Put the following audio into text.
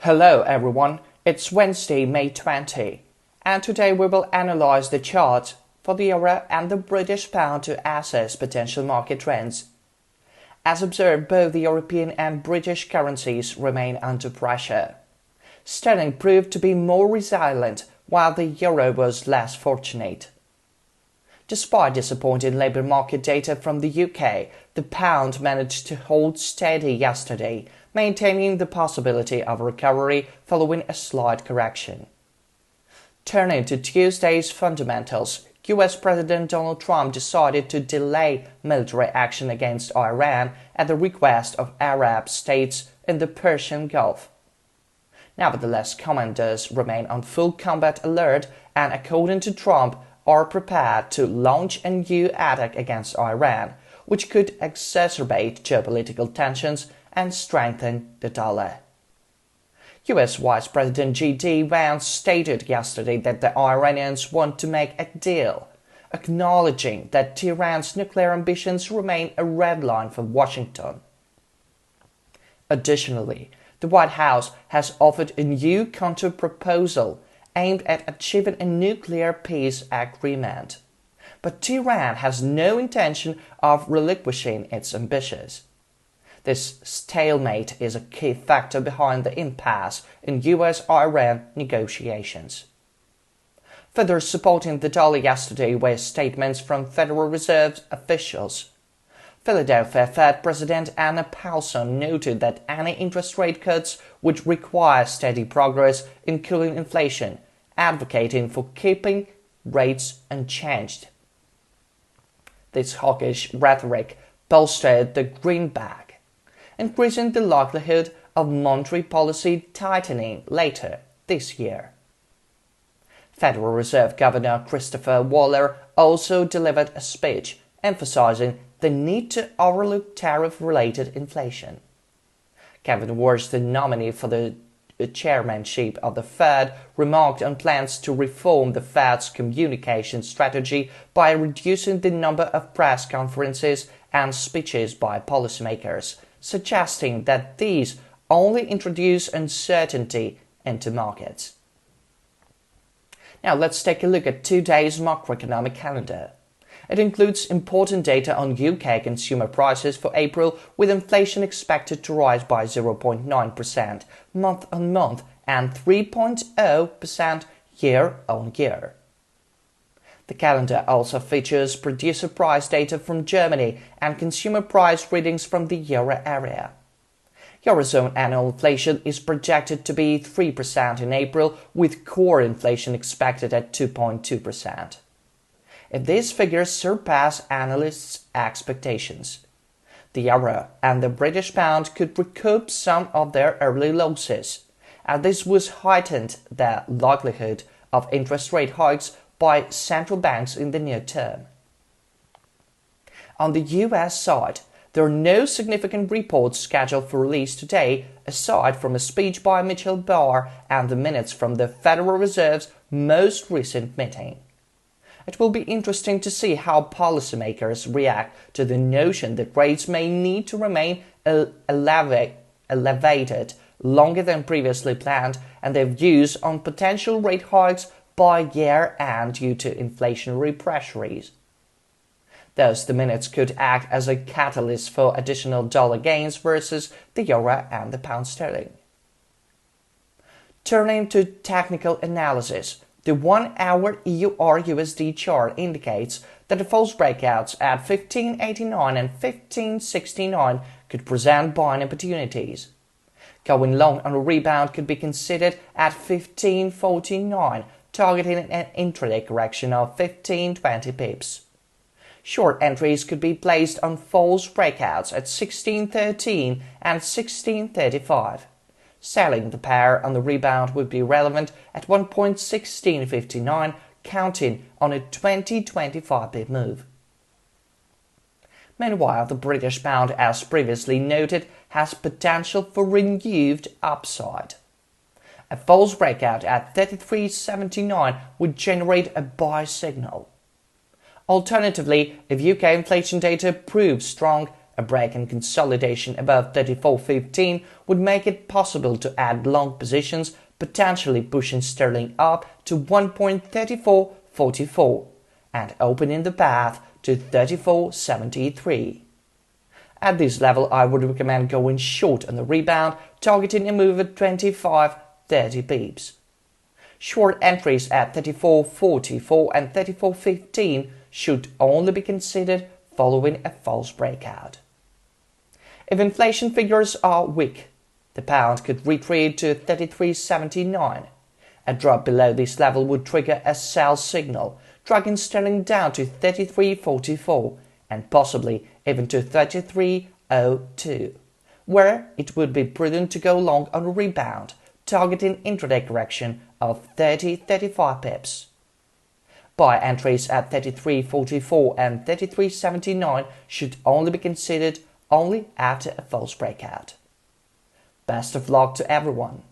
Hello everyone, it's Wednesday, May 20, and today we will analyze the chart for the euro and the British pound to assess potential market trends. As observed, both the European and British currencies remain under pressure. Sterling proved to be more resilient, while the euro was less fortunate. Despite disappointing labour market data from the UK, the pound managed to hold steady yesterday, maintaining the possibility of recovery following a slight correction. Turning to Tuesday's fundamentals, US President Donald Trump decided to delay military action against Iran at the request of Arab states in the Persian Gulf. Nevertheless, commanders remain on full combat alert and, according to Trump, are prepared to launch a new attack against Iran, which could exacerbate geopolitical tensions and strengthen the dollar. US Vice President J.D. Vance stated yesterday that the Iranians want to make a deal, acknowledging that Tehran's nuclear ambitions remain a red line for Washington. Additionally, the White House has offered a new counter-proposal aimed at achieving a nuclear peace agreement. But Tehran has no intention of relinquishing its ambitions. This stalemate is a key factor behind the impasse in US-Iran negotiations. Further supporting the dollar yesterday were statements from Federal Reserve officials. Philadelphia Fed President Anna Paulson noted that any interest rate cuts would require steady progress in cooling inflation, advocating for keeping rates unchanged. This hawkish rhetoric bolstered the greenback, increasing the likelihood of monetary policy tightening later this year. Federal Reserve Governor Christopher Waller also delivered a speech emphasizing the need to overlook tariff-related inflation. Kevin Warsh, the nominee for the chairmanship of the Fed, remarked on plans to reform the Fed's communication strategy by reducing the number of press conferences and speeches by policymakers, suggesting that these only introduce uncertainty into markets. Now let's take a look at today's macroeconomic calendar. It includes important data on UK consumer prices for April, with inflation expected to rise by 0.9% month-on-month and 3.0% year-on-year. The calendar also features producer price data from Germany and consumer price readings from the euro area. Eurozone annual inflation is projected to be 3% in April, with core inflation expected at 2.2%. If these figures surpass analysts' expectations, the euro and the British pound could recoup some of their early losses, and this would heighten the likelihood of interest rate hikes by central banks in the near term. On the US side, there are no significant reports scheduled for release today, aside from a speech by Mitchell Barr and the minutes from the Federal Reserve's most recent meeting. It will be interesting to see how policymakers react to the notion that rates may need to remain elevated longer than previously planned, and their views on potential rate hikes by year-end due to inflationary pressures. Thus, the minutes could act as a catalyst for additional dollar gains versus the euro and the pound sterling. Turning to technical analysis, the 1-hour EUR USD chart indicates that the false breakouts at 1589 and 1569 could present buying opportunities. Going long on a rebound could be considered at 1549, targeting an intraday correction of 15-20 pips. Short entries could be placed on false breakouts at 1613 and 1635. Selling the pair on the rebound would be relevant at 1.1659, counting on a 20-25 pip move. Meanwhile, the British pound, as previously noted, has potential for renewed upside. A false breakout at 33.79 would generate a buy signal. Alternatively, if UK inflation data proves strong, A break and consolidation above 34.15 would make it possible to add long positions, potentially pushing sterling up to 1.3444 and opening the path to 34.73. At this level, I would recommend going short on the rebound, targeting a move at 25-30 pips. Short entries at 34.44 and 34.15 should only be considered following a false breakout. If inflation figures are weak, the pound could retreat to 33.79. A drop below this level would trigger a sell signal, dragging sterling down to 33.44 and possibly even to 33.02, where it would be prudent to go long on a rebound, targeting intraday correction of 30-35 pips. Buy entries at 33.44 and 33.79 should only be considered only after a false breakout. Best of luck to everyone.